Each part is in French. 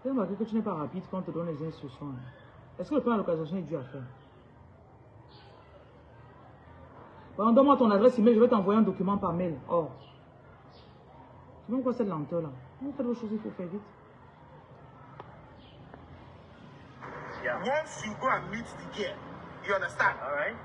Tu as remarqué que tu n'es pas rapide quand on te donne les instructions. Est-ce que le plan de localisation est dû à faire? Bon, donne-moi ton adresse email, je vais t'envoyer un document par mail. Oh. Tu vois quoi cette lenteur là? Vous faites vos choses, il faut faire vite. Yeah. Once you go and meet the girl, you understand? All right.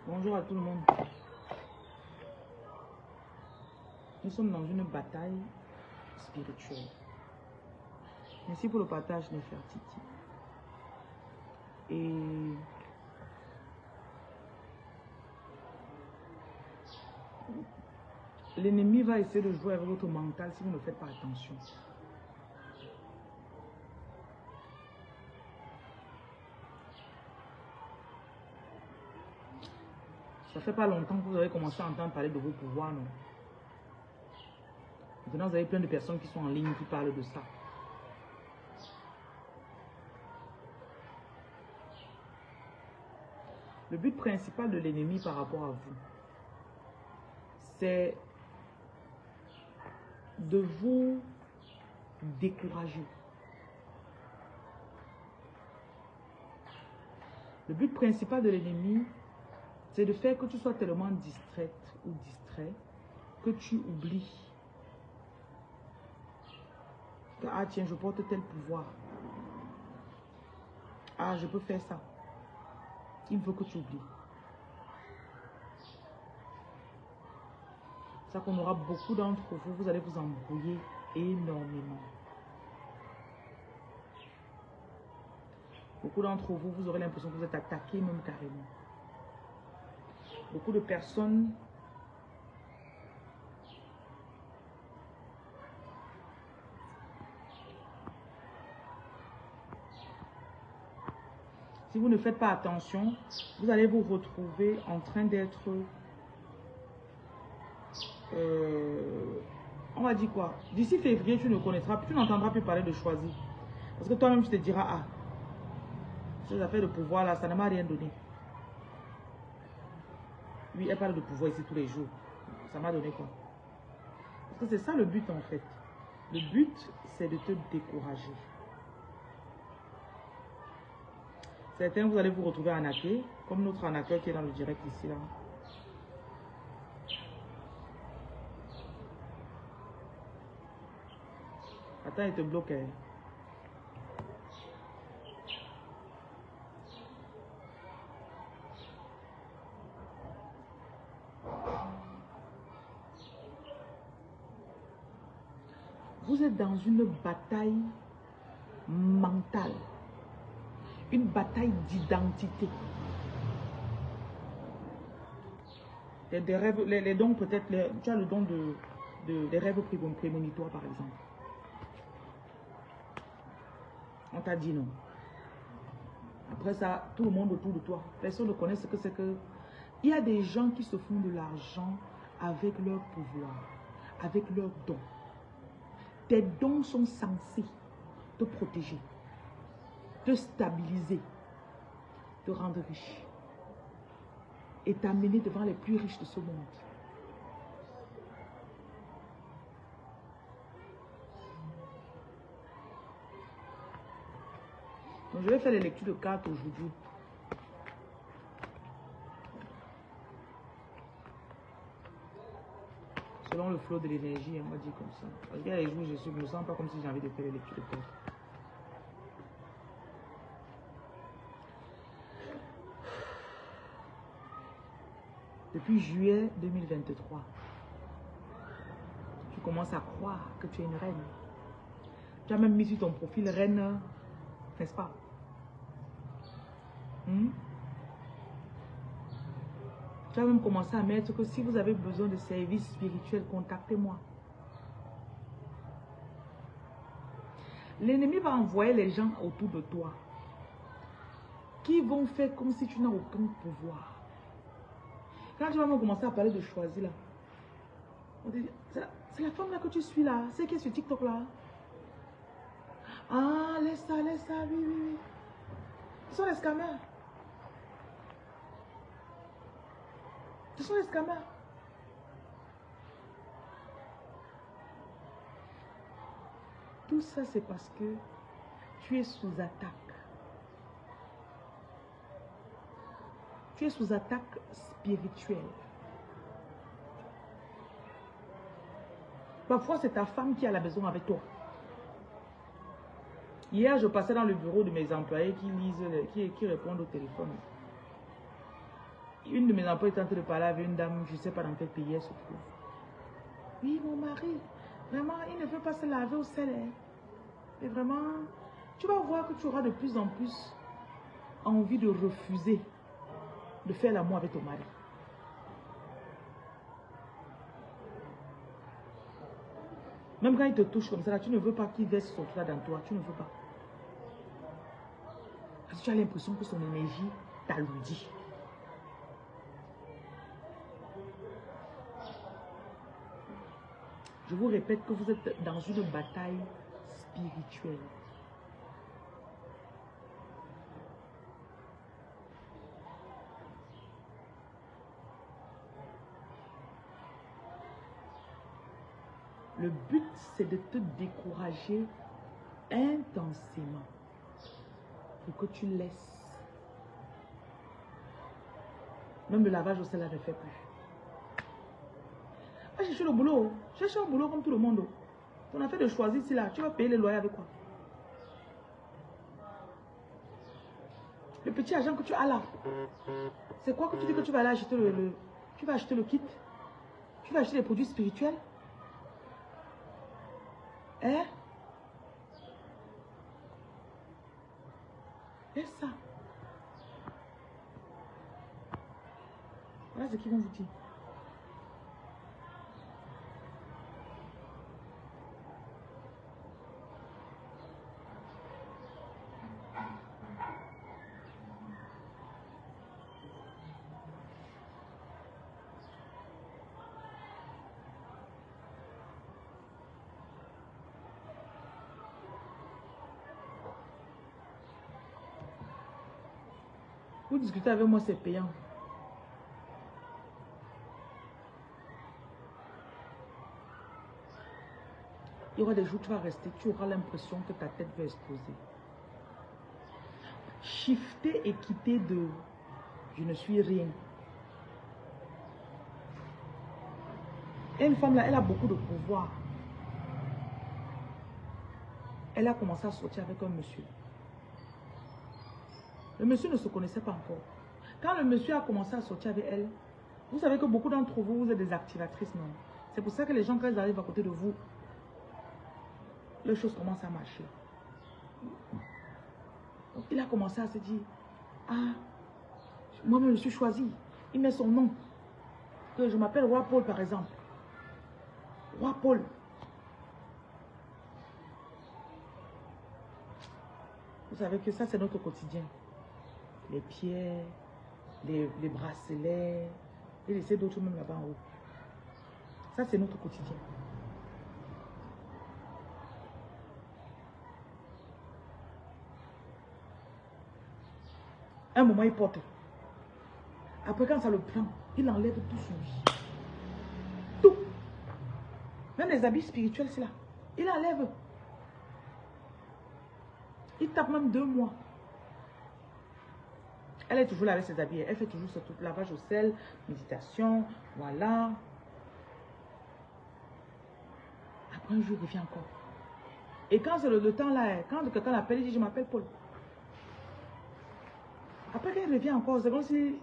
Bonjour à tout le monde. Nous sommes dans une bataille spirituelle. Merci pour le partage, Nefertiti. Et l'ennemi va essayer de jouer avec votre mental si vous ne faites pas attention. Ça fait pas longtemps que vous avez commencé à entendre parler de vos pouvoirs, non? Maintenant, vous avez plein de personnes qui sont en ligne qui parlent de ça. Le but principal de l'ennemi par rapport à vous, c'est de vous décourager. Le but principal de l'ennemi, c'est de faire que tu sois tellement distraite ou distrait que tu oublies que, ah tiens, je porte tel pouvoir. Ah, je peux faire ça. Il faut que tu oublies. C'est ça qu'on aura beaucoup d'entre vous, vous allez vous embrouiller énormément. Beaucoup d'entre vous, vous aurez l'impression que vous êtes attaqué même carrément. Beaucoup de personnes si vous ne faites pas attention, vous allez vous retrouver en train d'être on va dire quoi? D'ici février, tu ne connaîtras plus, tu n'entendras plus parler de choisir. Parce que toi-même, tu te diras, ah, ces affaires de pouvoir là, ça ne m'a rien donné. Oui, elle parle de pouvoir ici tous les jours. Ça m'a donné quoi? Parce que c'est ça le but en fait. Le but, c'est de te décourager. Certains, vous allez vous retrouver arnaqués, comme notre arnaqueur qui est dans le direct ici là. Attends, il te bloque. Hein. Vous êtes dans une bataille mentale, une bataille d'identité. Des rêves, les dons peut-être, tu as le don des rêves prémonitoires, par exemple. On t'a dit non. Après ça, tout le monde autour de toi, personne ne connaît ce que c'est que... Il y a des gens qui se font de l'argent avec leur pouvoir, avec leurs dons. Tes dons sont censés te protéger, te stabiliser, te rendre riche et t'amener devant les plus riches de ce monde. Donc, je vais faire les lectures de cartes aujourd'hui. Selon le flot de l'énergie, on va dire comme ça. Parce qu'il y a les jours, je ne me sens pas comme si j'ai envie de faire les lectures de cartes. Depuis juillet 2023, tu commences à croire que tu es une reine. Tu as même mis sur ton profil reine, n'est-ce pas? Tu as même commencé à mettre que si vous avez besoin de services spirituels, contactez-moi. L'ennemi va envoyer les gens autour de toi qui vont faire comme si tu n'as aucun pouvoir. Quand tu vas me commencer à parler de choisir là, c'est la femme là que tu suis là, c'est qui est sur TikTok là? Ah, laisse ça, oui, oui, oui. Ce sont les scammers. Ce sont les scammers. Tout ça, c'est parce que tu es sous attaque. Tu es sous attaque spirituelle. Parfois, c'est ta femme qui a la maison avec toi. Hier, je passais dans le bureau de mes employés qui répondent au téléphone. Une de mes employés est en train de parler avec une dame, je ne sais pas dans quel pays elle se trouve. Oui, mon mari, vraiment, il ne veut pas se laver au sel. Et vraiment, tu vas voir que tu auras de plus en plus envie de refuser de faire l'amour avec ton mari. Même quand il te touche comme ça, là, tu ne veux pas qu'il verse son truc dans toi. Tu ne veux pas. Parce que tu as l'impression que son énergie t'alourdit. Je vous répète que vous êtes dans une bataille spirituelle. Le but, c'est de te décourager intensément pour que tu laisses. Même le lavage au sel, elle ne fait plus. Va chercher le boulot. Cherche un boulot comme tout le monde. Ton affaire de choisir ici là, tu vas payer les loyers avec quoi? Le petit argent que tu as là, c'est quoi que tu dis que tu vas aller acheter tu vas acheter le kit? Tu vas acheter les produits spirituels? Hein? Et ça? Voilà ce qu'ils vont vous dire. Vous discutez avec moi, c'est payant. Il y aura des jours où tu vas rester, tu auras l'impression que ta tête va exploser. Shifter et quitter de je ne suis rien. Et une femme là, elle a beaucoup de pouvoir. Elle a commencé à sortir avec un monsieur. Le monsieur ne se connaissait pas encore. Quand le monsieur a commencé à sortir avec elle, vous savez que beaucoup d'entre vous, vous êtes des activatrices, non? C'est pour ça que les gens, quand ils arrivent à côté de vous, les choses commencent à marcher. Donc, il a commencé à se dire, ah, moi-même je suis choisi. Il met son nom. Que je m'appelle Roi Paul par exemple. Roi Paul. Vous savez que ça, c'est notre quotidien. Les pierres, les bracelets, et laisser d'autres même là-bas en haut. Ça, c'est notre quotidien. Un moment, il porte. Après, quand ça le prend, il enlève tout sur lui. Tout. Même les habits spirituels, c'est là. Il enlève. Il tape même 2 mois. Elle est toujours là avec ses habits. Elle fait toujours ce tout lavage au sel, méditation, voilà. Après un jour, il revient encore. Et quand c'est le temps là, quand quelqu'un l'appelle, il dit, je m'appelle Paul. Après qu'il revient encore, c'est comme si,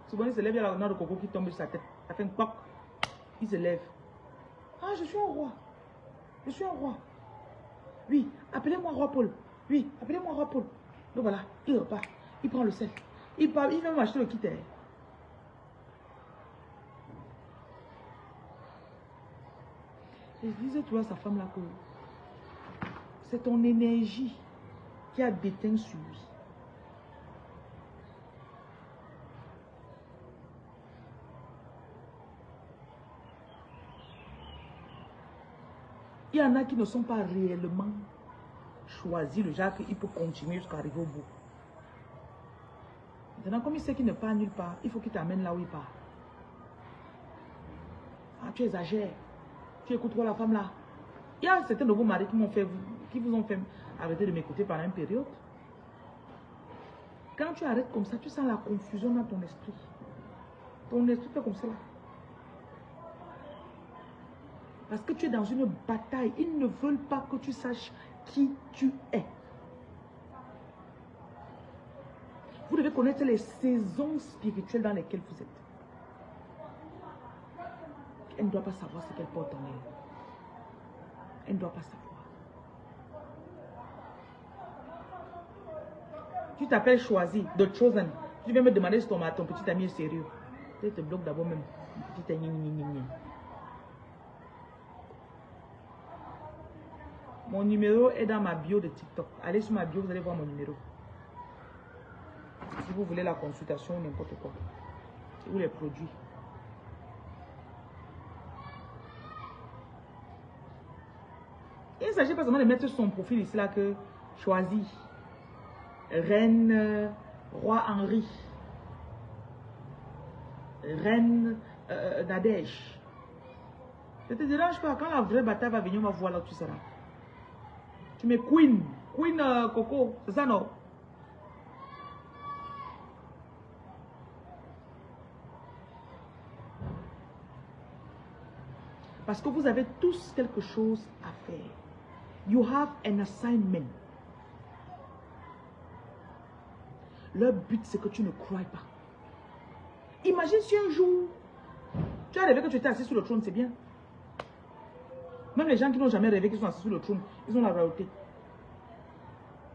souvent il se lève, il y a la noix de coco qui tombe sur sa tête. Ça fait un poc. Il se lève. Ah, je suis un roi. Je suis un roi. Oui, appelez-moi roi Paul. Oui, appelez-moi roi Paul. Donc voilà, il repart. Il prend le sel. Il part, il va m'acheter le kit. Et je disais, tu vois, sa femme là, que c'est ton énergie qui a déteint sur lui. Il y en a qui ne sont pas réellement choisis, le genre qu'il peut continuer jusqu'à arriver au bout. Maintenant, comme il sait qu'il ne part nulle part, il faut qu'il t'amène là où il part. Ah, tu exagères. Tu écoutes trop la femme là. Il y a certains de vos maris qui vous ont fait arrêter de m'écouter pendant une période. Quand tu arrêtes comme ça, tu sens la confusion dans ton esprit. Ton esprit fait comme ça là. Parce que tu es dans une bataille. Ils ne veulent pas que tu saches qui tu es. Vous devez connaître les saisons spirituelles dans lesquelles vous êtes. Elle ne doit pas savoir ce qu'elle porte en elle. Elle ne doit pas savoir. Tu t'appelles choisi, The Chosen. Tu viens me demander si ton petit ami est sérieux. Tu te bloques d'abord même. Petit ami. Mon numéro est dans ma bio de TikTok. Allez sur ma bio, vous allez voir mon numéro. Si vous voulez la consultation ou n'importe quoi. Ou les produits. Il ne s'agit pas seulement de mettre son profil ici là que choisi. Reine Roi Henri. Reine Nadège. Ne te dérange pas. Quand la vraie bataille va venir, on va voir là où tu seras. Tu mets Queen. Queen Coco. C'est ça non? Parce que vous avez tous quelque chose à faire. You have an assignment. Leur but, c'est que tu ne crois pas. Imagine si un jour, tu as rêvé que tu étais assis sur le trône, c'est bien. Même les gens qui n'ont jamais rêvé qu'ils sont assis sur le trône, ils ont la royauté.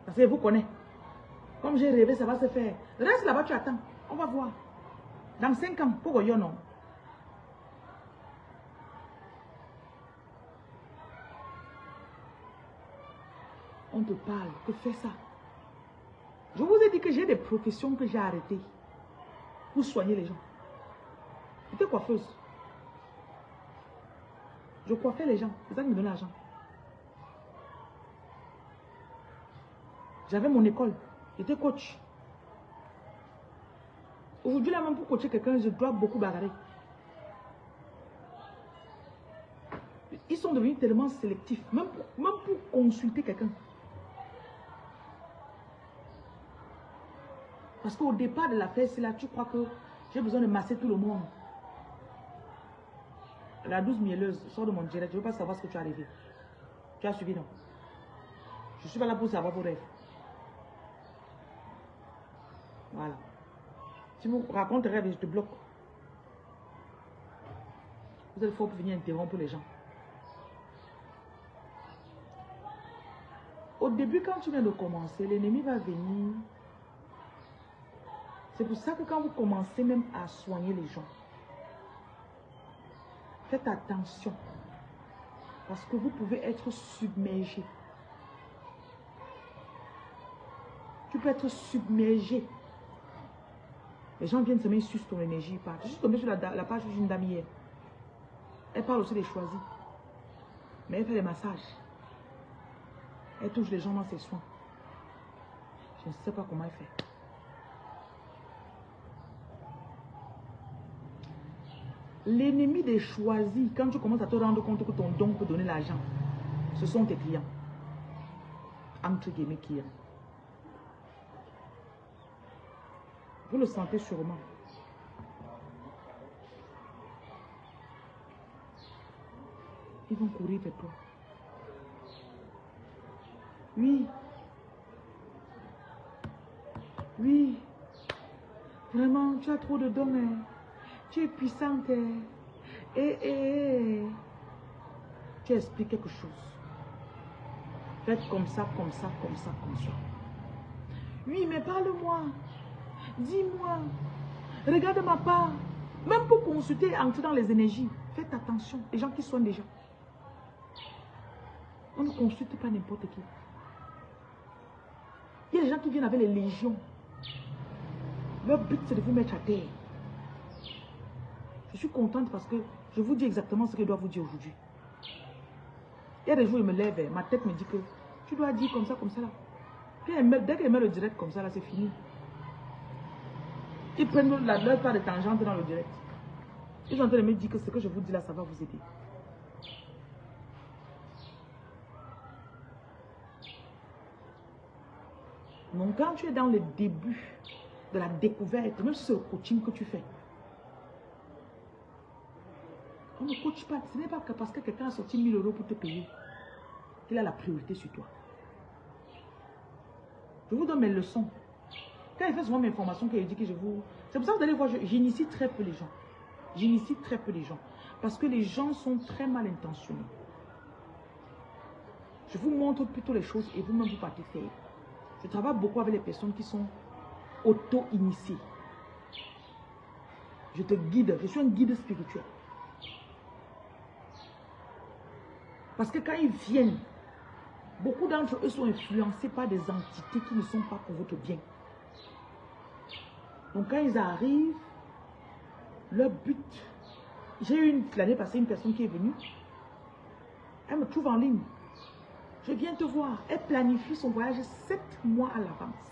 Parce que vous connaissez. Comme j'ai rêvé, ça va se faire. Reste là-bas, tu attends. On va voir. Dans 5 ans, pourquoi non? On te parle, que fais ça. Je vous ai dit que j'ai des professions que j'ai arrêtées pour soigner les gens. J'étais coiffeuse. Je coiffais les gens. C'est ça qui me donnait l'argent. J'avais mon école. J'étais coach. Aujourd'hui, là même pour coacher quelqu'un, je dois beaucoup bagarrer. Ils sont devenus tellement sélectifs. Même pour consulter quelqu'un. Parce qu'au départ de l'affaire, c'est là, tu crois que j'ai besoin de masser tout le monde. La douce mielleuse, sors de mon direct, je ne veux pas savoir ce que tu as rêvé. Tu as suivi, non? Je ne suis pas là pour savoir vos rêves. Voilà. Si vous racontez rêve, je te bloque. Vous êtes fort pour venir interrompre les gens. Au début, quand tu viens de commencer, l'ennemi va venir. C'est pour ça que quand vous commencez même à soigner les gens, faites attention. Parce que vous pouvez être submergé. Tu peux être submergé. Les gens viennent se mettre sur ton énergie. Je suis tombée sur la page d'une dame hier. Elle parle aussi des choisis. Mais elle fait des massages. Elle touche les gens dans ses soins. Je ne sais pas comment elle fait. L'ennemi des choisis, quand tu commences à te rendre compte que ton don peut donner l'argent, ce sont tes clients. Entre guillemets, clients. Vous le sentez sûrement. Ils vont courir vers toi. Oui. Oui. Vraiment, tu as trop de dons. Hein. Tu es puissante. Hein. Tu expliques quelque chose. Faites comme ça, comme ça, comme ça, comme ça. Oui, mais parle-moi. Dis-moi. Regarde ma part. Même pour consulter, entrer dans les énergies. Faites attention. Les gens qui soignent des gens. On ne consulte pas n'importe qui. Il y a des gens qui viennent avec les légions. Leur but, c'est de vous mettre à terre. Je suis contente parce que je vous dis exactement ce que je dois vous dire aujourd'hui. Il y a des jours, je me lève, ma tête me dit que tu dois dire comme ça là. Puis dès qu'elle met le direct comme ça, là, c'est fini. Ils prennent leur part de tangente dans le direct. Ils sont en train de me dire que ce que je vous dis là, ça va vous aider. Donc, quand tu es dans le début de la découverte, même si c'est le coaching que tu fais, on ne coach pas. Ce n'est pas parce que quelqu'un a sorti 1000 € pour te payer qu'il a la priorité sur toi. Je vous donne mes leçons. Quand il fait souvent mes formations, qu'il dit que je vous... C'est pour ça que vous allez voir, j'initie très peu les gens. J'initie très peu les gens. Parce que les gens sont très mal intentionnés. Je vous montre plutôt les choses et vous-même vous partez faire. Je travaille beaucoup avec les personnes qui sont auto-initiées. Je te guide, je suis un guide spirituel. Parce que quand ils viennent, beaucoup d'entre eux sont influencés par des entités qui ne sont pas pour votre bien. Donc quand ils arrivent, leur but... J'ai eu l'année passée une personne qui est venue. Elle me trouve en ligne. Je viens te voir. Elle planifie son voyage 7 mois à l'avance.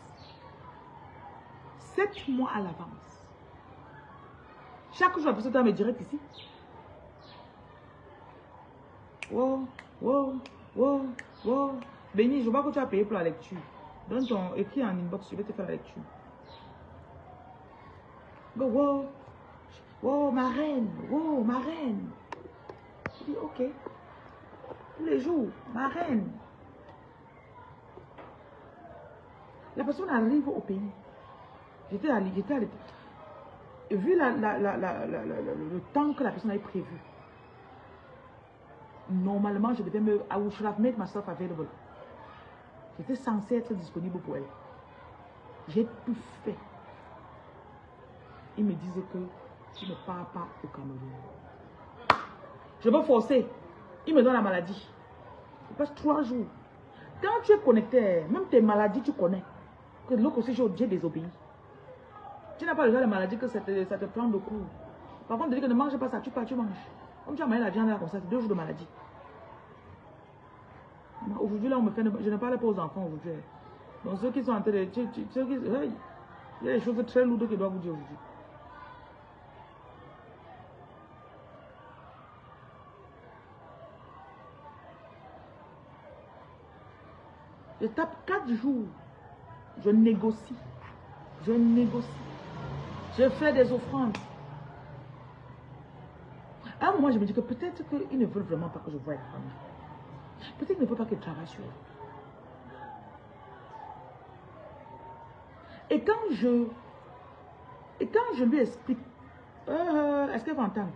7 mois à l'avance. Chaque jour, la personne doit me direct ici. Wow, wow, wow, wow. Béni, je vois que tu as payé pour la lecture. Donne ton écrit en inbox, je vais te faire la lecture. Go, wow, wow, ma reine, wow, ma reine. Je dis, ok. Tous les jours, ma reine. La personne arrive au pays. J'étais à l'état. Vu le temps que la personne avait prévu, normalement, je devais I should have made myself available. J'étais censée être disponible pour elle. J'ai tout fait. Ils me disent que je ne pars pas au Cameroun. Je veux forcer. Ils me donnent la maladie. Je passe 3 jours. Quand tu es connecté, même tes maladies, tu connais. Que de l'autre côté, j'ai désobéi. Tu n'as pas le genre de maladie que ça te prend de coup. Par contre, de dire que ne mange pas ça, tu pars, tu manges. Comme tu as mangé la viande là comme ça, c'est 2 jours de maladie. Aujourd'hui, là, on me fait... Je ne parle pas aux enfants aujourd'hui. Donc, ceux qui sont en train de... il y a des choses très lourdes que je dois vous dire aujourd'hui. Je tape 4 jours. Je négocie. Je négocie. Je fais des offrandes. À un moment, je me dis que peut-être qu'ils ne veulent vraiment pas que je voie la famille. Peut-être qu'ils ne veulent pas que je travaille sur eux. Et quand je lui explique, est-ce qu'elle va entendre?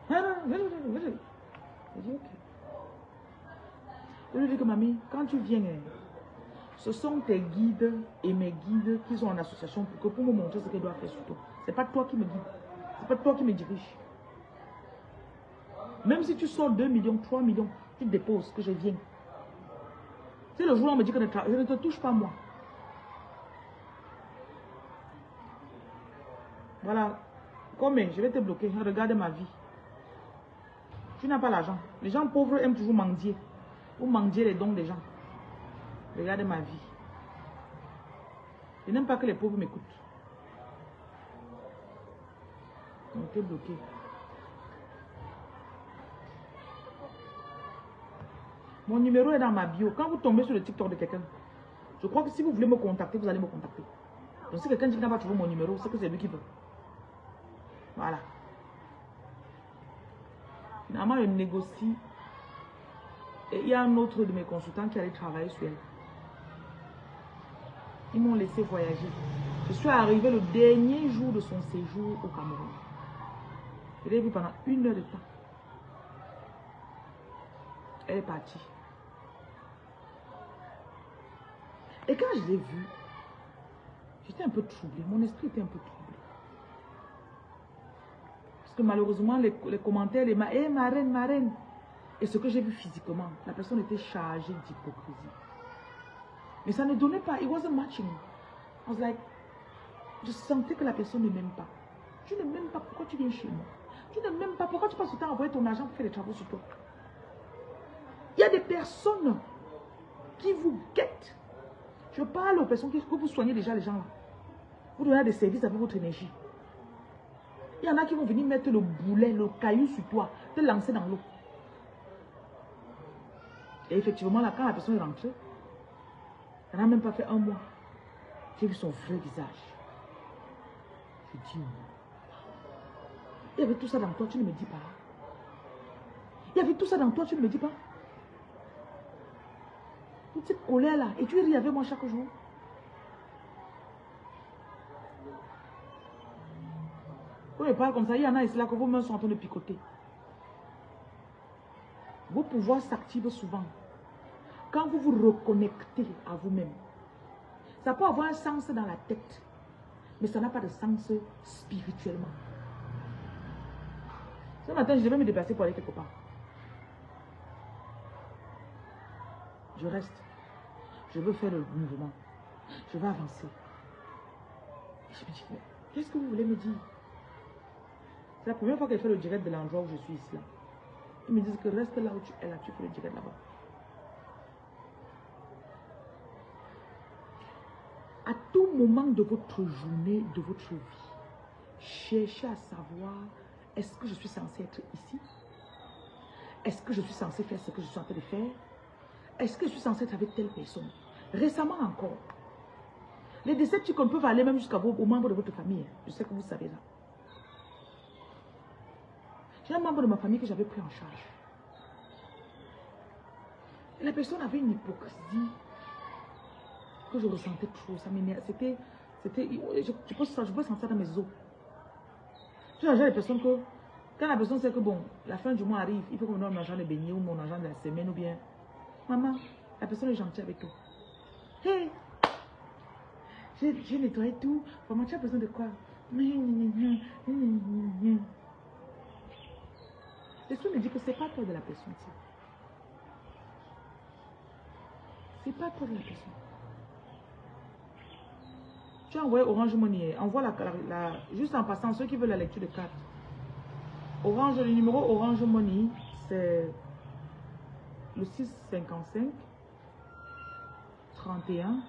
Je dis ok. Je lui dis que mamie, quand tu viens, ce sont tes guides et mes guides qui sont en association pour me montrer ce qu'elle doit faire sur toi. Ce n'est pas toi qui me guide. Ce n'est pas toi qui me dirige. Même si tu sors 2 millions, 3 millions, tu déposes que je viens. C'est le jour où on me dit que je ne te touche pas moi. Voilà. Combien? Je vais te bloquer. Regarde ma vie. Tu n'as pas l'argent. Les gens pauvres aiment toujours mendier. Ou mendier les dons des gens. Regarde ma vie. Je n'aime pas que les pauvres m'écoutent. On était bloqué. Mon numéro est dans ma bio. Quand vous tombez sur le TikTok de quelqu'un, je crois que si vous voulez me contacter, vous allez me contacter. Donc si quelqu'un dit qu'il n'a pas trouvé mon numéro, c'est que c'est lui qui veut. Voilà. Finalement, je négocie. Et il y a un autre de mes consultants qui allait travailler sur elle. Ils m'ont laissé voyager. Je suis arrivée le dernier jour de son séjour au Cameroun. Je l'ai vue pendant 1 heure de temps. Elle est partie. Et quand je l'ai vue, j'étais un peu troublée. Mon esprit était un peu troublé. Parce que malheureusement, les commentaires, ma reine, ma reine. Et ce que j'ai vu physiquement, la personne était chargée d'hypocrisie. Mais ça ne donnait pas. It wasn't matching. I was like, je sentais que la personne ne m'aime pas. Tu ne m'aimes pas, pourquoi tu viens chez moi? Tu ne m'aimes pas, pourquoi tu passes le temps à envoyer ton argent pour faire des travaux sur toi? Il y a des personnes qui vous guettent. Je parle aux personnes que vous soignez déjà les gens là. Vous donnez des services avec votre énergie. Il y en a qui vont venir mettre le boulet, le caillou sur toi, te lancer dans l'eau. Et effectivement, là, quand la personne est rentrée, elle n'a même pas fait 1 mois. J'ai vu son vrai visage. Je dis, il y avait tout ça dans toi, tu ne me dis pas. Il y avait tout ça dans toi, tu ne me dis pas. Toute cette colère-là, et tu ris avec moi chaque jour. Quand je parle comme ça, il y en a ici là que vos mains sont en train de picoter. Vos pouvoirs s'activent souvent. Quand vous vous reconnectez à vous-même, ça peut avoir un sens dans la tête, mais ça n'a pas de sens spirituellement. Ce matin, je devais me déplacer pour aller quelque part. Je reste. Je veux faire le mouvement. Je veux avancer. Et je me dis, qu'est-ce que vous voulez me dire? C'est la première fois qu'elle fait le direct de l'endroit où je suis ici. Là. Ils me disent que reste là où tu es là, tu fais le direct là-bas. À tout moment de votre journée, de votre vie, cherchez à savoir, est-ce que je suis censé être ici? Est-ce que je suis censé faire ce que je suis en train de faire? Est-ce que je suis censé être avec telle personne? Récemment encore, les Decepticons peuvent aller même jusqu'à aux membres de votre famille. Je sais que vous savez là. J'ai un membre de ma famille que j'avais pris en charge. Et la personne avait une hypocrisie que je ressentais trop. Ça m'énervait. Je peux sentir ça dans mes os. Tu vois, j'ai des personnes que, quand la personne sait que bon, la fin du mois arrive, il faut qu'on me donne mon argent de baigner ou mon argent de la semaine ou bien, maman, la personne est gentille avec toi. Hey, j'ai nettoyé tout. Maman, tu as besoin de quoi? L'esprit me dit que c'est pas toi de la personne. C'est pas toi de la personne. Tu as envoyé Orange Money. Envoie juste en passant, ceux qui veulent la lecture de carte. Orange, le numéro Orange Money, c'est le 655 31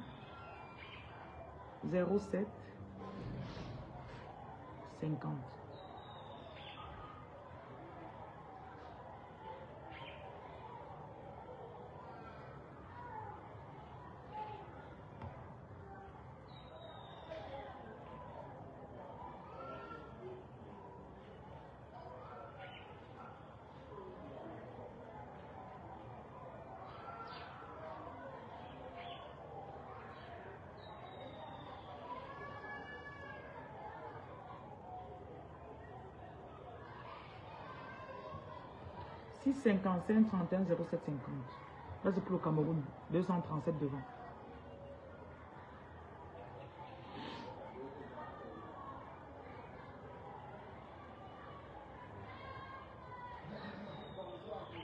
07 50. « 655 31 07 50. Là, c'est pour le Cameroun. 237 devant.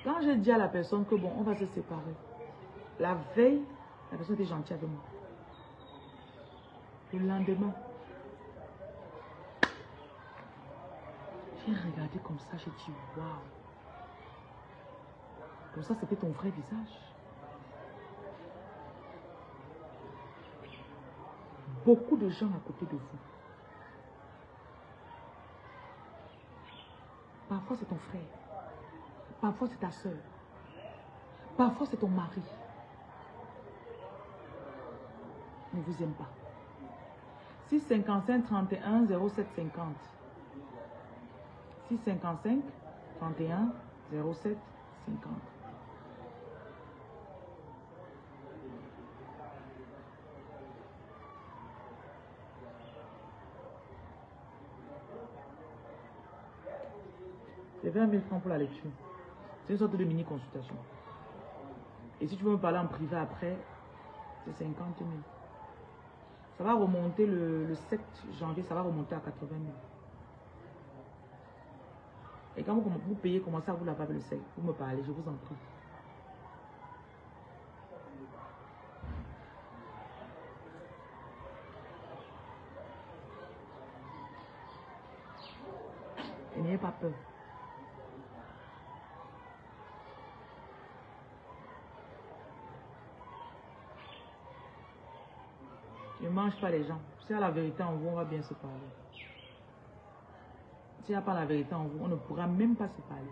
Quand j'ai dit à la personne que bon, on va se séparer, la veille, la personne était gentille avec moi. Le lendemain, j'ai regardé comme ça, j'ai dit waouh. Donc ça, c'était ton vrai visage. Beaucoup de gens à côté de vous. Parfois, c'est ton frère. Parfois, c'est ta soeur. Parfois, c'est ton mari. Ne vous aime pas. 655 31 07 50. 655 31 07 50. C'est 20 000 francs pour la lecture. C'est une sorte de mini-consultation. Et si tu veux me parler en privé après, c'est 50 000. Ça va remonter le 7 janvier, ça va remonter à 80 000. Et quand vous payez, commencez à vous laver le sel. Vous me parlez, je vous en prie. Et n'ayez pas peur. Ne mange pas les gens. S'il y a la vérité en vous, on va bien se parler. S'il n'y a pas la vérité en vous, on ne pourra même pas se parler.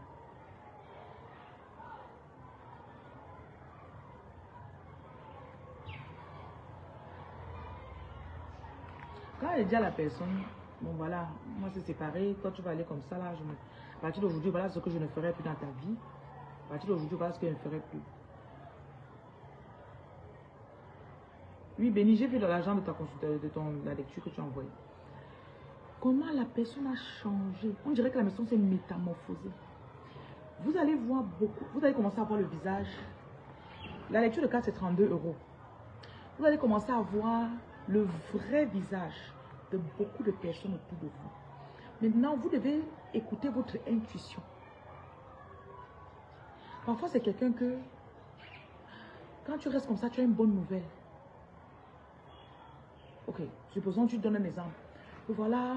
Quand elle dit à la personne, bon voilà, moi c'est séparé, toi tu vas aller comme ça là, à partir d'aujourd'hui, voilà ce que je ne ferai plus dans ta vie. À partir d'aujourd'hui, voilà ce que je ne ferai plus. Oui, Béni, j'ai vu dans l'argent de ta consultation, de la lecture que tu as envoyée. Comment la personne a changé. On dirait que la personne s'est métamorphosée. Vous allez voir beaucoup, vous allez commencer à voir le visage. La lecture de carte, c'est 32 €. Vous allez commencer à voir le vrai visage de beaucoup de personnes autour de vous. Maintenant, vous devez écouter votre intuition. Parfois, c'est quelqu'un que, quand tu restes comme ça, tu as une bonne nouvelle. Ok, supposons que tu donnes un exemple. Voilà,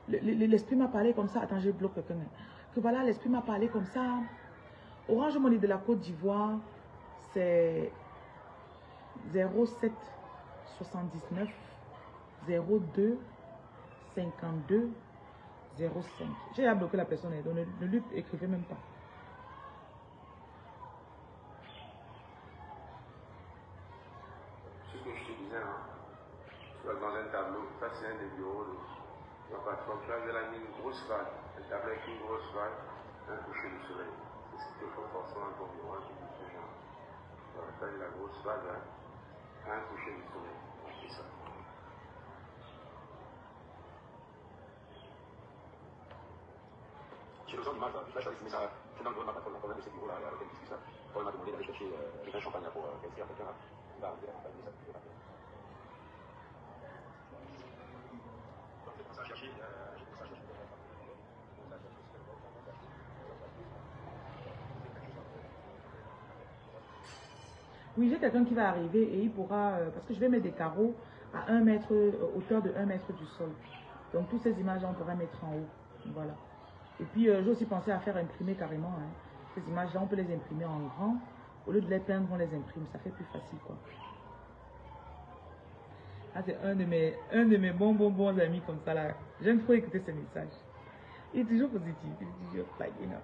l'esprit m'a parlé comme ça. Attends, je bloque quelqu'un. Que voilà, l'esprit m'a parlé comme ça. Orange Money de la Côte d'Ivoire, c'est 07 79 02 52 05. J'ai déjà bloqué la personne, donc ne lui écrivez même pas. C'est ce que je te disais, hein. Tu vois, dans un tableau, ça c'est un des bureaux de ton patron. Tu as mis une grosse vague, un tableau avec une grosse vague, un coucher du soleil. C'est ce qu'il faut forcément dans ton bureau, un truc de ce genre. Voilà, tu as la grosse vague, hein, un coucher du soleil. C'est ça. J'ai besoin d'images, là, je suis allé filmer ça. Je suis dans le bureau de ma patronne, quand même, de ces bureaux-là, avec elle discute ça. Quand elle m'a demandé d'aller chercher un champagne pour qu'elle à quelqu'un, là, il va arriver à accompagner ça. Oui, j'ai quelqu'un qui va arriver et il pourra, parce que je vais mettre des carreaux à 1 mètre, hauteur de 1 mètre du sol. Donc, toutes ces images, on pourra mettre en haut. Voilà. Et puis, j'ai aussi pensé à faire imprimer carrément. Hein. Ces images-là, on peut les imprimer en grand. Au lieu de les peindre, on les imprime. Ça fait plus facile, quoi. Ah, c'est un de mes bons amis comme ça, là. J'aime trop écouter ces messages. Il est toujours positif. Il est toujours like, you know.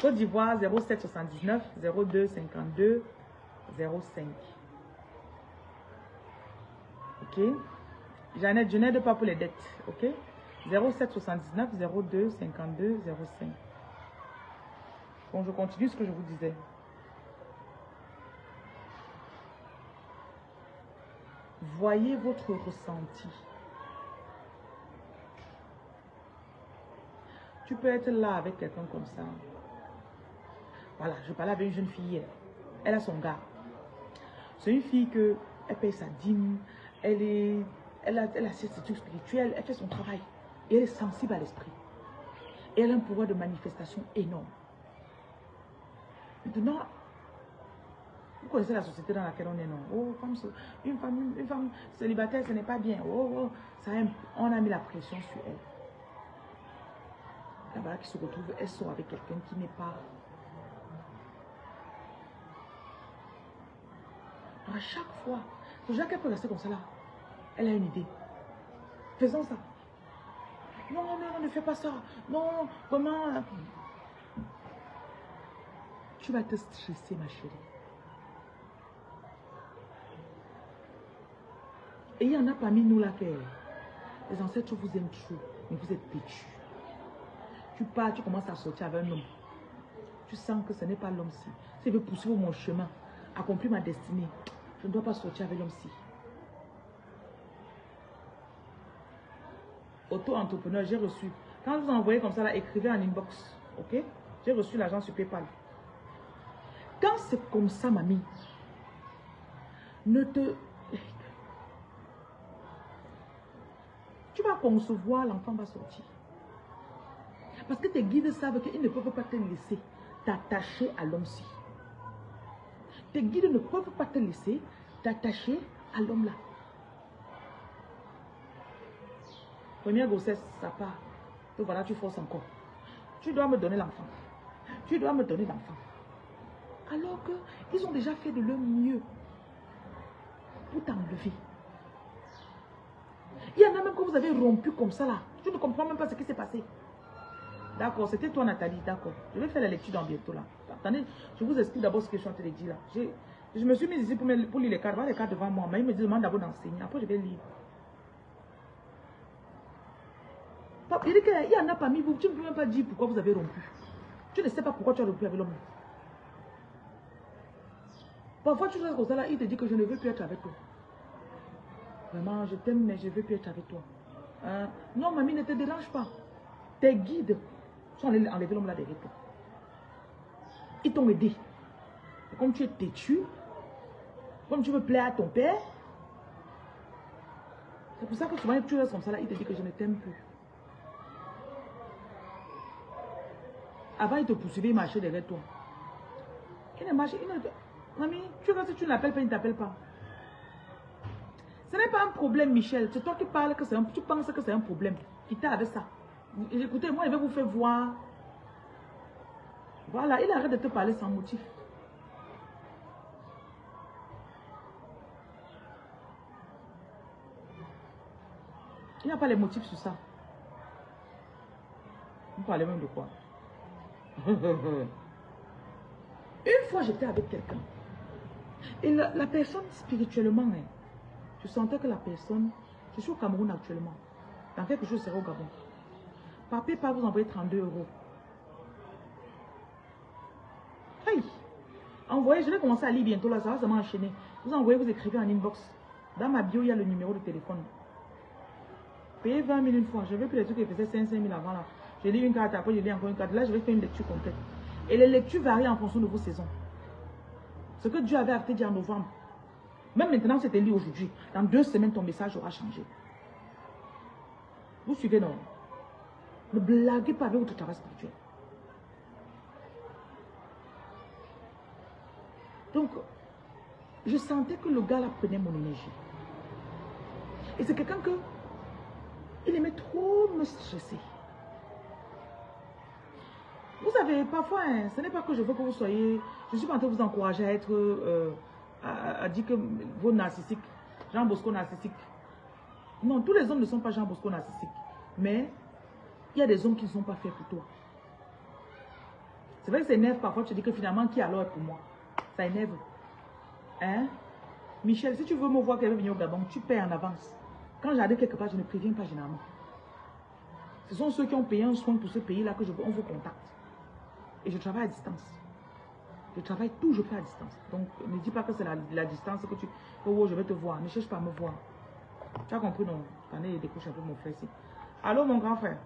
Côte d'Ivoire, 07 79 02 52 05. Ok. Jeannette, je n'aide pas pour les dettes. Ok. 07 79 02 52 05. Bon, je continue ce que je vous disais. Voyez votre ressenti. Tu peux être là avec quelqu'un comme ça. Voilà, je parlais avec une jeune fille hier. Elle a son gars. C'est une fille que elle paye sa dîme, elle a ses études spirituelles, elle fait son travail. Et elle est sensible à l'esprit. Et elle a un pouvoir de manifestation énorme. Maintenant, vous connaissez la société dans laquelle on est, non? Oh, une femme célibataire, ce n'est pas bien. Oh, oh, on a mis la pression sur elle. Là-bas, qui se retrouve, elle sort avec quelqu'un qui n'est pas... À chaque fois, déjà qu'elle peut rester comme ça là, elle a une idée. Faisons ça. Non, non, non, ne fais pas ça. Non, comment... Tu vas te stresser, ma chérie. Et il y en a parmi nous là que les ancêtres vous aiment trop, mais vous êtes têtus. Tu pars, tu commences à sortir avec un homme. Tu sens que ce n'est pas l'homme-ci. Si je veux poursuivre mon chemin, accomplir ma destinée, je ne dois pas sortir avec l'homme-ci. Auto-entrepreneur, j'ai reçu. Quand vous envoyez comme ça, là, écrivez en inbox. Ok? J'ai reçu l'argent sur PayPal. Quand c'est comme ça, mamie, ne te... Tu vas concevoir, l'enfant va sortir. Parce que tes guides savent qu'ils ne peuvent pas te laisser t'attacher à l'homme-ci. Tes guides ne peuvent pas te laisser t'attacher à l'homme-là. Première grossesse, ça part. Donc voilà, tu forces encore. Tu dois me donner l'enfant. Tu dois me donner l'enfant. Alors qu'ils ont déjà fait de leur mieux pour t'enlever. Il y en a même que vous avez rompu comme ça là. Tu ne comprends même pas ce qui s'est passé. D'accord, c'était toi Nathalie, d'accord. Je vais faire la lecture dans bientôt là. Attendez, je vous explique d'abord ce que je suis en train de dire là. Je me suis mise ici pour lire les cartes. Voilà les cartes devant moi. Mais il me demande d'abord d'enseigner. Après je vais lire. Il dit qu'il y en a parmi vous, tu ne peux même pas dire pourquoi vous avez rompu. Tu ne sais pas pourquoi tu as rompu avec l'homme. Parfois tu restes comme ça là, il te dit que je ne veux plus être avec toi. Vraiment, je t'aime, mais je ne veux plus être avec toi. Non, mamie, ne te dérange pas. Tes guides sont allés enlever l'homme là derrière toi. Ils t'ont aidé. Et comme tu es têtu, comme tu veux plaire à ton père, c'est pour ça que souvent tu restes comme ça là, il te dit que je ne t'aime plus. Avant, il te poursuivait, il marchait derrière toi. Il ne marche, mamie, tu restes, tu ne l'appelles pas, il ne t'appelle pas. Ce n'est pas un problème, Michel. C'est toi qui parles que c'est tu penses que c'est un problème. Quittez avec ça. Écoutez, moi, je vais vous faire voir. Voilà, il arrête de te parler sans motif. Il n'y a pas les motifs sur ça. Vous parlez même de quoi? Une fois, j'étais avec quelqu'un. Et la personne, spirituellement, je sentais que la personne... Je suis au Cameroun actuellement. Dans quelque chose, c'est au Gabon. Par PayPal, vous envoyez 32 €. Hey! Envoyez, je vais commencer à lire bientôt là, ça va seulement enchaîner. Vous envoyez, vous écrivez en inbox. Dans ma bio, il y a le numéro de téléphone. Payez 20 000 une fois. Je ne veux plus les trucs qui faisaient 5 000 avant là. Je lis une carte, après je lis encore une carte. Là, je vais faire une lecture complète. Et les lectures varient en fonction de vos saisons. Ce que Dieu avait à te dire en novembre. Même maintenant, c'était lu aujourd'hui. Dans 2 semaines, ton message aura changé. Vous suivez, non? Ne blaguez pas avec votre travail spirituel. Donc, je sentais que le gars là prenait mon énergie. Et c'est quelqu'un que il aimait trop me stresser. Vous savez, parfois, ce n'est pas que je veux que vous soyez... Je ne suis pas en train de vous encourager à être... à dire que vos narcissiques, Jean Bosco narcissique. Non, tous les hommes ne sont pas Jean Bosco narcissique. Mais, il y a des hommes qui ne sont pas faits pour toi. C'est vrai que ça énerve parfois, tu te dis que finalement, qui alors est pour moi? Ça énerve. Hein? Michel, si tu veux me voir qu'elle veut venir au Gabon, tu payes en avance. Quand j'arrive quelque part, je ne préviens pas généralement. Ce sont ceux qui ont payé un soin pour ce pays-là que on vous contacte. Et je travaille à distance. Je travaille tout, je fais à distance. Donc, ne dis pas que c'est la distance que tu... Oh, je vais te voir. Ne cherche pas à me voir. Tu as compris, non? Attendez, décroche un peu mon frère ici. Allô, mon grand frère?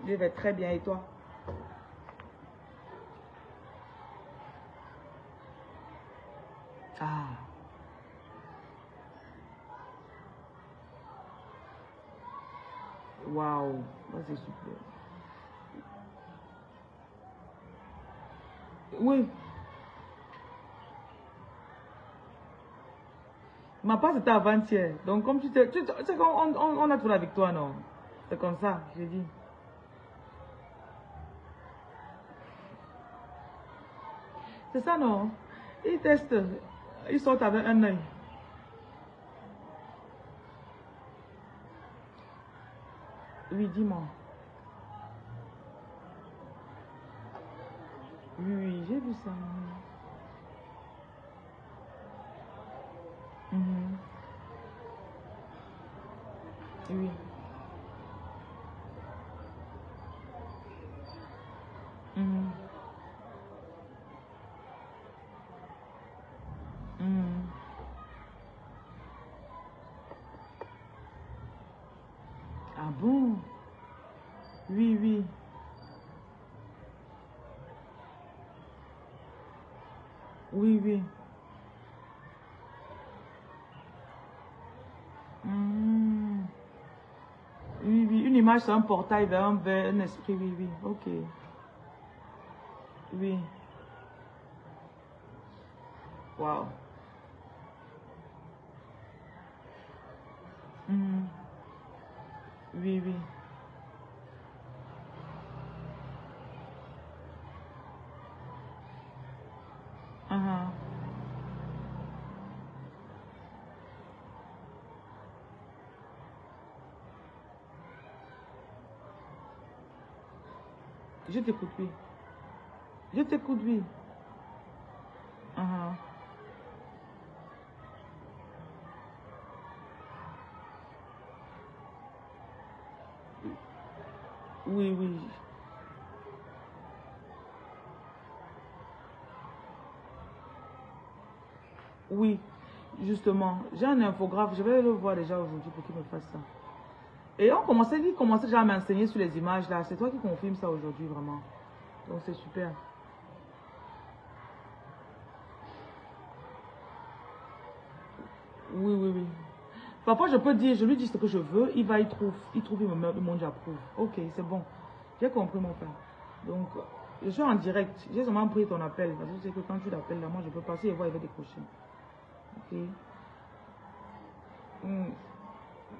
Je vais très bien, et toi? Ah. Waouh. Ça, c'est super. Oui. Ma part, c'était avant-hier. Donc, comme tu sais qu'on a trouvé avec toi, non? C'est comme ça, j'ai dit. C'est ça, non? Ils testent. Ils sortent avec un œil. Oui, dis-moi. Oui, oui, j'ai vu ça. Mhm. Oui. Mhm. Mhm. Ah bon? Oui, oui. Oui, oui. Mhm. Oui, oui. Une image, c'est un portail vers un esprit. Oui, oui. Ok. Oui. Wow. Mhm. Oui, oui. Ah, je t'écoute, oui. Je t'écoute, oui. Ah, oui, oui. Oui, justement. J'ai un infographe. Je vais le voir déjà aujourd'hui pour qu'il me fasse ça. Et il commençait déjà à m'enseigner sur les images là. C'est toi qui confirme ça aujourd'hui, vraiment. Donc c'est super. Oui, oui, oui. Parfois, je peux dire, je lui dis ce que je veux, il trouve, il me montre, j'approuve. Ok, c'est bon. J'ai compris, mon frère. Donc, je suis en direct. J'ai seulement pris ton appel. Parce que c'est que quand tu l'appelles là, moi, je peux passer et voir, il va décrocher. Ok. Hmm.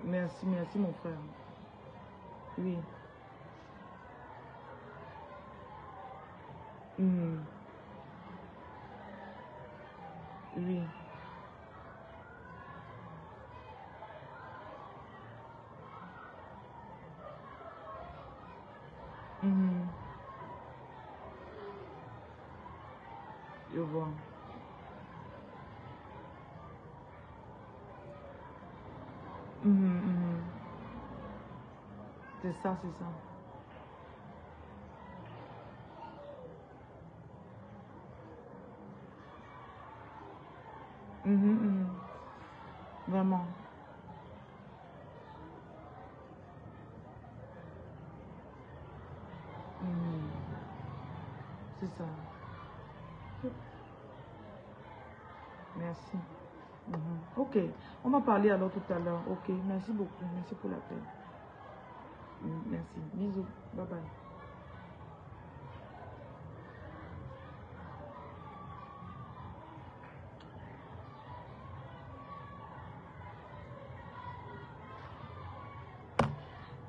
Merci, merci, mon frère. Oui. Hmm. Oui. Mhm. Je vois. Mhm, mhm. C'est ça, c'est ça. Mhm, mhm. Vraiment. Mhm. C'est ça. Merci. Mhm. Ok. On va parler alors tout à l'heure. Ok. Merci beaucoup. Merci pour l'appel. Merci. Bisous. Bye bye.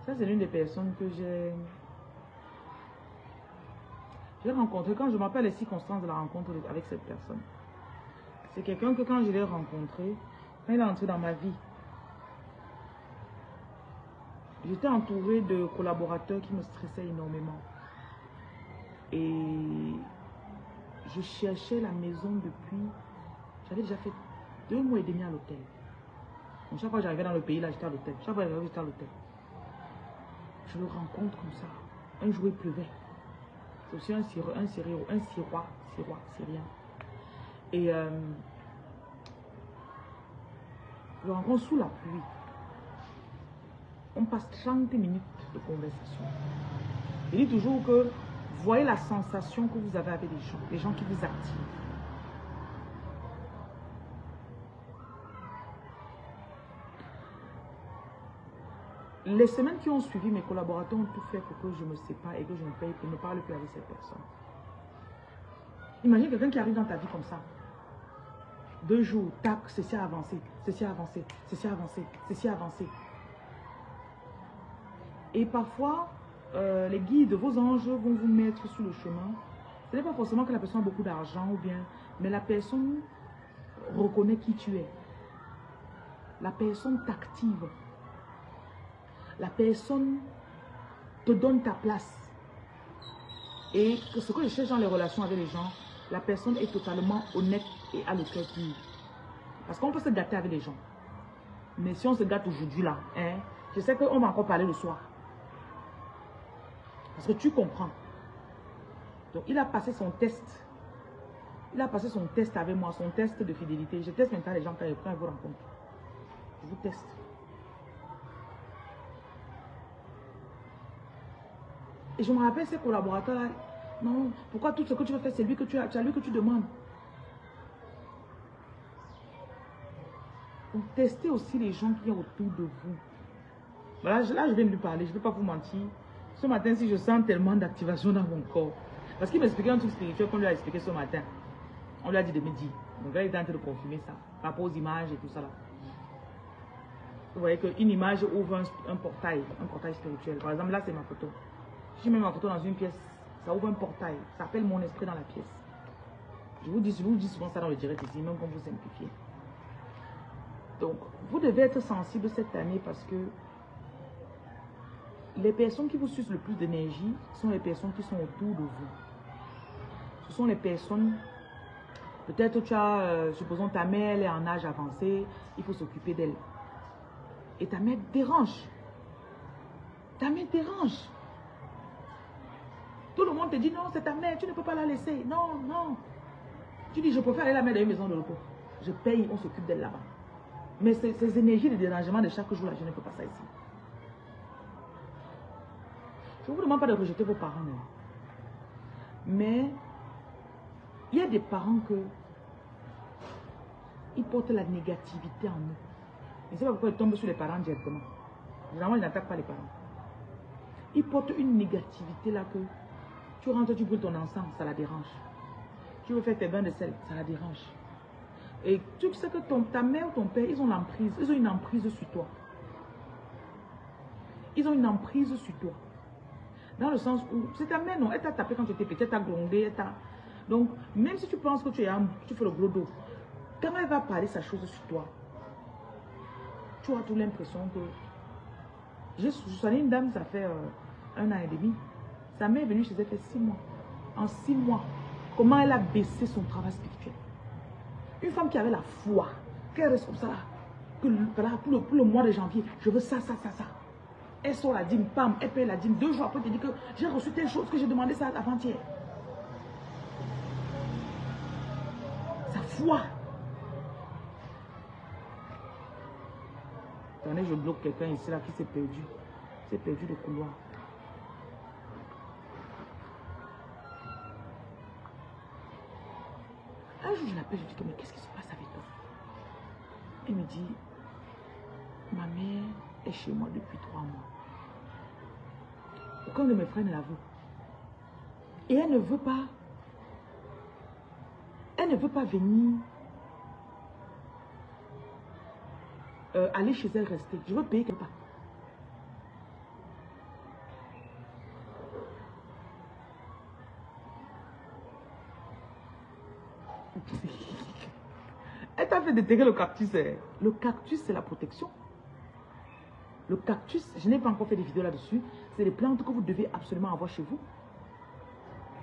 Ça, c'est l'une des personnes que j'ai rencontré quand je m'appelle les circonstances de la rencontre avec cette personne. C'est quelqu'un que quand je l'ai rencontré, quand il est entré dans ma vie, j'étais entourée de collaborateurs qui me stressaient énormément. Et je cherchais la maison depuis... J'avais déjà fait 2 mois et demi à l'hôtel. Donc chaque fois que j'arrivais dans le pays, là, j'étais à l'hôtel. Chaque fois que j'arrivais, j'étais à l'hôtel. Je le rencontre comme ça. Un jour, il pleuvait. C'est aussi un syrien. Et je le rencontre sous la pluie. On passe 30 minutes de conversation. Il dit toujours que voyez la sensation que vous avez avec les gens qui vous attirent. Les semaines qui ont suivi, mes collaborateurs ont tout fait pour que je me sépare et que je ne parle plus avec cette personne. Imagine quelqu'un qui arrive dans ta vie comme ça. 2 jours, tac, ceci a avancé, ceci a avancé, ceci a avancé, ceci a avancé. Et parfois, les guides, vos anges vont vous mettre sur le chemin. Ce n'est pas forcément que la personne a beaucoup d'argent ou bien, mais la personne reconnaît qui tu es. La personne t'active. La personne te donne ta place. Et ce que je cherche dans les relations avec les gens, la personne est totalement honnête et a le cœur pur. Parce qu'on peut se gâter avec les gens. Mais si on se gâte aujourd'hui là, hein, je sais qu'on va encore parler le soir. Parce que tu comprends. Donc il a passé son test. Il a passé son test avec moi, son test de fidélité. Je teste maintenant les gens quand ils vous rencontrent. Je vous teste. Et je me rappelle ces collaborateurs-là. Non, pourquoi tout ce que tu veux faire, c'est lui que tu as lui que tu demandes. Donc, testez aussi les gens qui sont autour de vous. Voilà, là, je viens de lui parler, je ne vais pas vous mentir. Ce matin, si je sens tellement d'activation dans mon corps. Parce qu'il m'expliquait un truc spirituel qu'on lui a expliqué ce matin. On lui a dit de me dire. Donc là, il est en train de confirmer ça. Par rapport aux images et tout ça là. Vous voyez qu'une image ouvre un portail spirituel. Par exemple, là, c'est ma photo. Si je mets ma photo dans une pièce, ça ouvre un portail. Ça appelle mon esprit dans la pièce. Je vous dis souvent ça dans le direct ici, même quand vous simplifiez. Donc, vous devez être sensible cette année parce que les personnes qui vous sucent le plus d'énergie sont les personnes qui sont autour de vous. Ce sont les personnes, peut-être tu as, supposons ta mère, elle est en âge avancé, il faut s'occuper d'elle. Et ta mère dérange. Ta mère dérange. Tout le monde te dit non, c'est ta mère, tu ne peux pas la laisser. Non, non. Tu dis, je préfère aller la mettre dans une maison de repos. Je paye, on s'occupe d'elle là-bas. Mais ces énergies de dérangement de chaque jour là, je ne peux pas ça ici. Je ne vous demande pas de rejeter vos parents. Non. Mais il y a des parents ils portent la négativité en eux. Je ne sais pas pourquoi ils tombent sur les parents directement. Généralement, ils n'attaquent pas les parents. Ils portent une négativité là que tu rentres, tu brûles ton encens, ça la dérange. Tu veux faire tes bains de sel, ça la dérange. Et tu sais que ta mère ou ton père, ils ont l'emprise, ils ont une emprise sur toi. Ils ont une emprise sur toi. Dans le sens où, c'est ta mère, non, elle t'a tapé quand tu étais petit, elle t'a grondé, elle t'a... Donc, même si tu penses que tu fais le gros dos, quand elle va parler sa chose sur toi, tu as toute l'impression que... Je soignais une dame, ça fait 1 an et demi. Sa mère est venue chez elle, fait 6 mois. En 6 mois, comment elle a baissé son travail spirituel. Une femme qui avait la foi, qu'elle reste comme ça là, que pour le mois de janvier, je veux ça, ça, ça, ça. Elle sort la dîme, pam, elle paye la dîme. 2 jours après, elle te dit que j'ai reçu telle chose, que j'ai demandé ça avant-hier. Sa foi. Attendez, je bloque quelqu'un ici là qui s'est perdu. C'est perdu le couloir. Un jour, je l'appelle, je dis, mais qu'est-ce qui se passe avec toi? Elle me dit, ma mère est chez moi depuis 3 mois. Aucun de mes frères ne la veut. Et elle ne veut pas venir aller chez elle rester. Je veux payer quelque part. Elle t'a fait déterrer le cactus. Le cactus, c'est la protection. Le cactus, je n'ai pas encore fait des vidéos là-dessus. C'est des plantes que vous devez absolument avoir chez vous.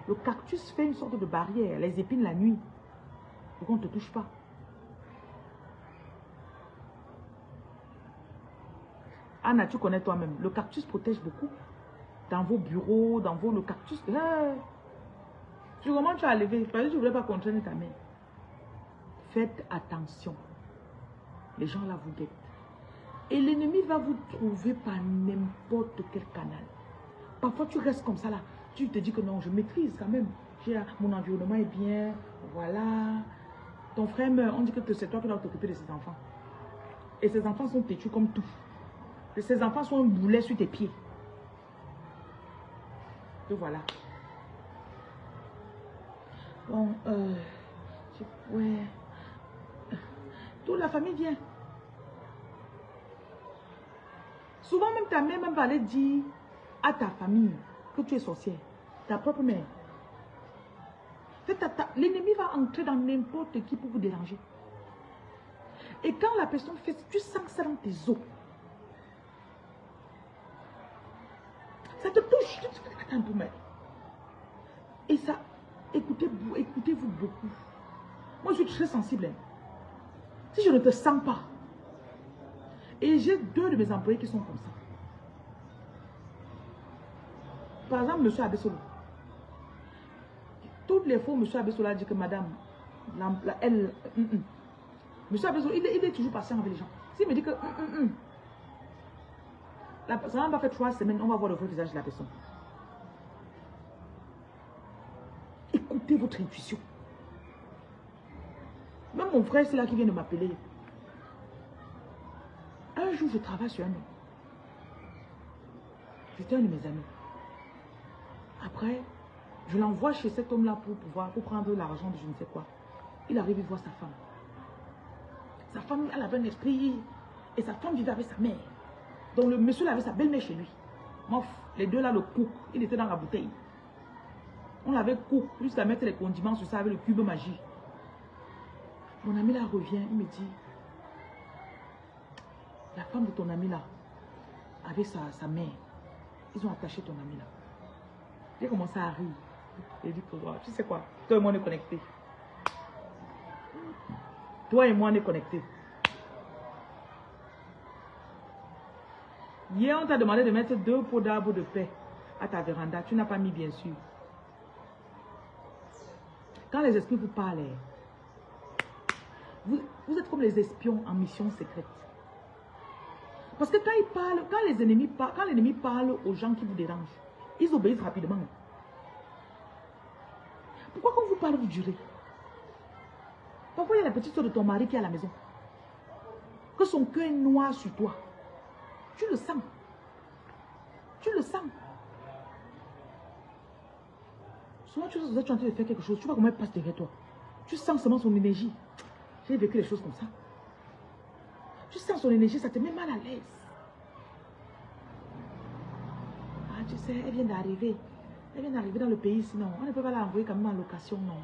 Le cactus fait une sorte de barrière. Les épines la nuit. Pour qu'on ne te touche pas. Anna, tu connais toi-même. Le cactus protège beaucoup. Dans vos bureaux, dans vos... Le cactus... Comment tu as levé? Parce que tu ne voulais pas contraindre ta main. Faites attention. Les gens là vous guettent. Et l'ennemi va vous trouver par n'importe quel canal. Parfois tu restes comme ça là. Tu te dis que non, je maîtrise quand même. Mon environnement est bien. Voilà. Ton frère meurt. On dit que c'est toi qui dois t'occuper de ses enfants. Et ses enfants sont têtus comme tout. Et ses enfants sont un boulet sur tes pieds. Et voilà. Bon, ouais. Toute la famille vient. Souvent même ta mère même va aller dire à ta famille que tu es sorcière. Ta propre mère. L'ennemi va entrer dans n'importe qui pour vous déranger. Et quand la personne fait, tu sens ça dans tes os. Ça te touche. Attends un peu, mais. Et ça, écoutez-vous beaucoup. Moi, je suis très sensible. Hein. Si je ne te sens pas, et j'ai 2 de mes employés qui sont comme ça. Par exemple, M. Abessolo. Toutes les fois, M. Abessolo a dit que madame, M. Abessolo, il est toujours patient avec les gens. S'il me dit que la personne va faire 3 semaines, on va voir le vrai visage de la personne. Écoutez votre intuition. Même mon frère, c'est là qui vient de m'appeler. Un jour, je travaille sur un homme. C'était un de mes amis. Après, je l'envoie chez cet homme-là pour prendre l'argent de je ne sais quoi. Il arrive, il voit sa femme. Sa femme, elle avait un esprit. Et sa femme vivait avec sa mère. Donc le monsieur avait sa belle-mère chez lui. Mof, les deux là, le cook, il était dans la bouteille. On l'avait cook jusqu'à mettre les condiments sur ça avec le cube magie. Mon ami là revient, il me dit, la femme de ton ami là, avec sa mère, ils ont attaché ton ami là. J'ai commencé à rire. J'ai dit, tu sais quoi, toi et moi on est connectés. Toi et moi on est connectés. Hier on t'a demandé de mettre 2 pots d'arbres de paix à ta véranda. Tu n'as pas mis bien sûr. Quand les esprits vous parlent, vous êtes comme les espions en mission secrète. Parce que quand ils parlent, quand l'ennemi parle aux gens qui vous dérangent, ils obéissent rapidement. Pourquoi quand vous parlez, vous durez? Parfois, il y a la petite soeur de ton mari qui est à la maison. Que son cœur est noir sur toi. Tu le sens. Tu le sens. Souvent, tu es en train de faire quelque chose. Tu vois comment elle passe derrière toi. Tu sens seulement son énergie. J'ai vécu les choses comme ça. Tu sens son énergie, ça te met mal à l'aise. Ah, tu sais, elle vient d'arriver. Elle vient d'arriver dans le pays, sinon on ne peut pas la envoyer quand même en location, non.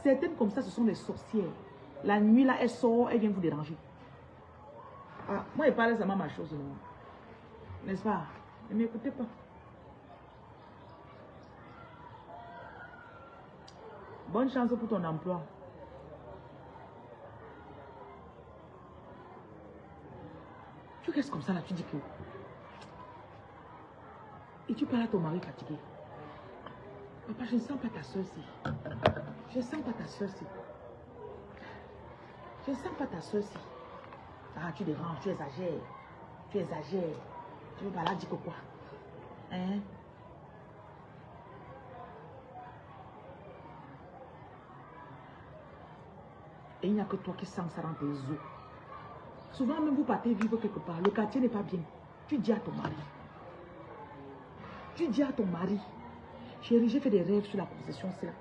Certaines comme ça, ce sont des sorcières. La nuit, là, elle sort, elle vient vous déranger. Ah, moi, il parle seulement ma chose, non. N'est-ce pas? Ne m'écoutez pas. Bonne chance pour ton emploi. Tu restes comme ça, là, tu dis que... Et tu parles à ton mari fatigué. Papa, je ne sens pas ta soeur-ci. Je ne sens pas ta soeur-ci. Je ne sens pas ta soeur-ci. Ah, tu déranges, tu exagères. Tu exagères. Tu veux pas là dire que quoi? Hein? Et il n'y a que toi qui sens ça dans tes os. Souvent, même vous partez vivre quelque part. Le quartier n'est pas bien. Tu dis à ton mari. Tu dis à ton mari. Chérie, j'ai fait des rêves sur la possession, c'est là.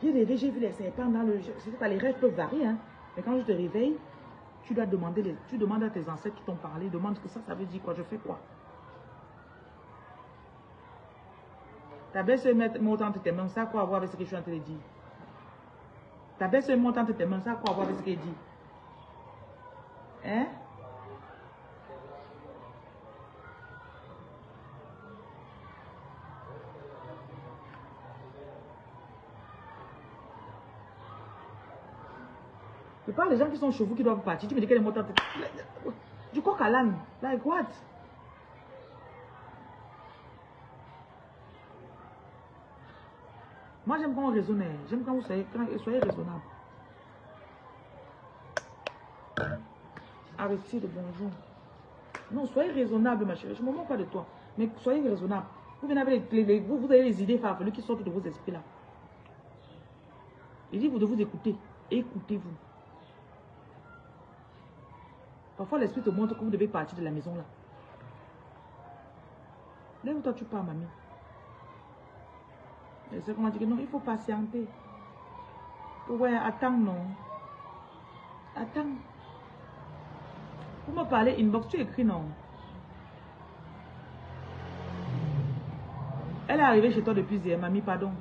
J'ai rêvé, j'ai vu les serpents dans le... C'est pas les rêves peuvent varier, hein. Mais quand je te réveille, tu dois demander, tu demandes à tes ancêtres qui t'ont parlé, demande que ça veut dire quoi, je fais quoi. Ta belle-soeur monte entre tes mains, ça a quoi à voir avec ce que je suis en train de dire. Ta belle-soeur monte entre tes mains, ça a quoi à voir avec ce qu'elle dit. Hein? Je parle des gens qui sont chez vous qui doivent partir. Tu me dis qu'elle est montante. Du coq à l'âne. Like what? Moi, j'aime quand on raisonne. J'aime quand vous soyez raisonnable. Arrêtez de bonjour. Non, soyez raisonnable, ma chérie. Je ne me moque pas de toi. Mais soyez raisonnable. Vous venez avec vous avez les idées farfelues qui sortent de vos esprits là. Il dit vous devez vous écouter. Écoutez-vous. Parfois, l'esprit te montre que vous devez partir de la maison là. Lève-toi, tu pars, mamie. Et c'est comment dire non, il faut patienter. Ouais, attends, non. Attends. Pour me parler inbox, tu écris non. Elle est arrivée chez toi depuis hier, mamie, pardon.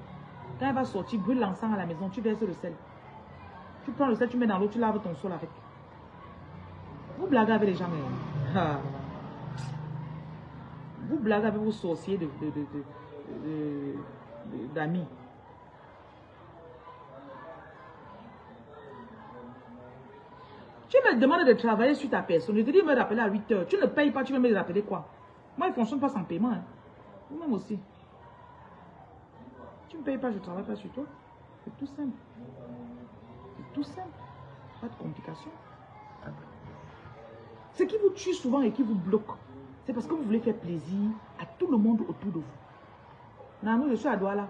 Quand elle va sortir, brûle l'encens à la maison, tu verses le sel. Tu prends le sel, tu mets dans l'eau, tu laves ton sol avec. Vous blaguez avec les gens. Hein? Vous blaguez avec vos sorciers d'amis. Tu me demandes de travailler sur ta personne. Je te dis de me rappeler à 8 heures. Tu ne payes pas, tu veux me rappeler quoi? Moi, il ne fonctionne pas sans paiement. Hein. Vous-même aussi. Tu ne me payes pas, je ne travaille pas sur toi. C'est tout simple. C'est tout simple. Pas de complications. Ce qui vous tue souvent et qui vous bloque, c'est parce que vous voulez faire plaisir à tout le monde autour de vous. Non, je suis à Douala.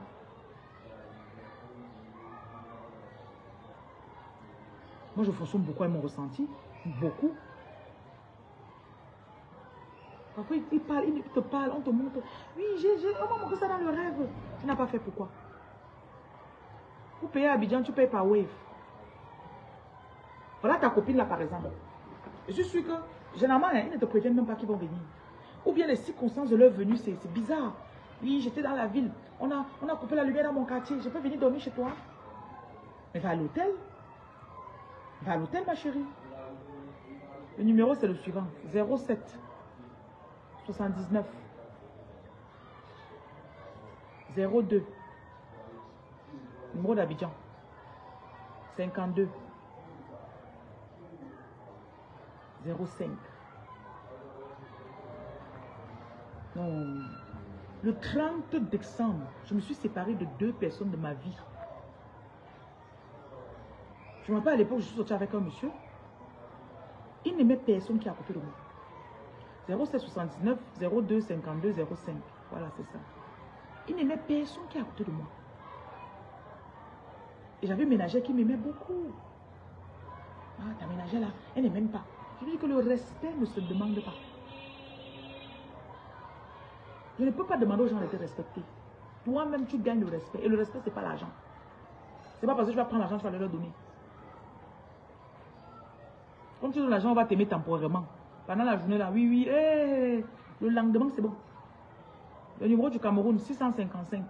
Moi, je fonctionne beaucoup avec mon ressenti. Beaucoup. Parfois, il parle, il te parle, on te montre. Oui, on m'a montré ça dans le rêve. Tu n'as pas fait pourquoi? Pour payer à Abidjan, tu payes par Wave. Voilà ta copine là, par exemple. Je suis sûr que, généralement, ils ne te préviennent même pas qu'ils vont venir. Ou bien les circonstances de leur venue, c'est bizarre. Oui, j'étais dans la ville. On a coupé la lumière dans mon quartier. Je peux venir dormir chez toi? Mais va à l'hôtel. Va à l'hôtel, ma chérie. Le numéro, c'est le suivant. 07 79 02. Numéro d'Abidjan. 52 05. Non. Le 30 décembre, je me suis séparée de 2 personnes de ma vie. Je me rappelle à l'époque, je suis sortie avec un monsieur. Il n'aimait personne qui est à côté de moi. 07 79 02 52 05. Voilà, c'est ça. Il n'aimait personne qui est à côté de moi. Et j'avais une ménagère qui m'aimait beaucoup. Ah, ta ménagère là, elle ne m'aime pas. Je lui dis que le respect ne se demande pas. Je ne peux pas demander aux gens de te respecter. Toi-même, tu gagnes le respect. Et le respect, ce n'est pas l'argent. Ce n'est pas parce que tu vas prendre l'argent, tu vas leur donner. Comme tu donnes l'argent, on va t'aimer temporairement. Pendant la journée là, oui, le lendemain, c'est bon. Le numéro du Cameroun, 655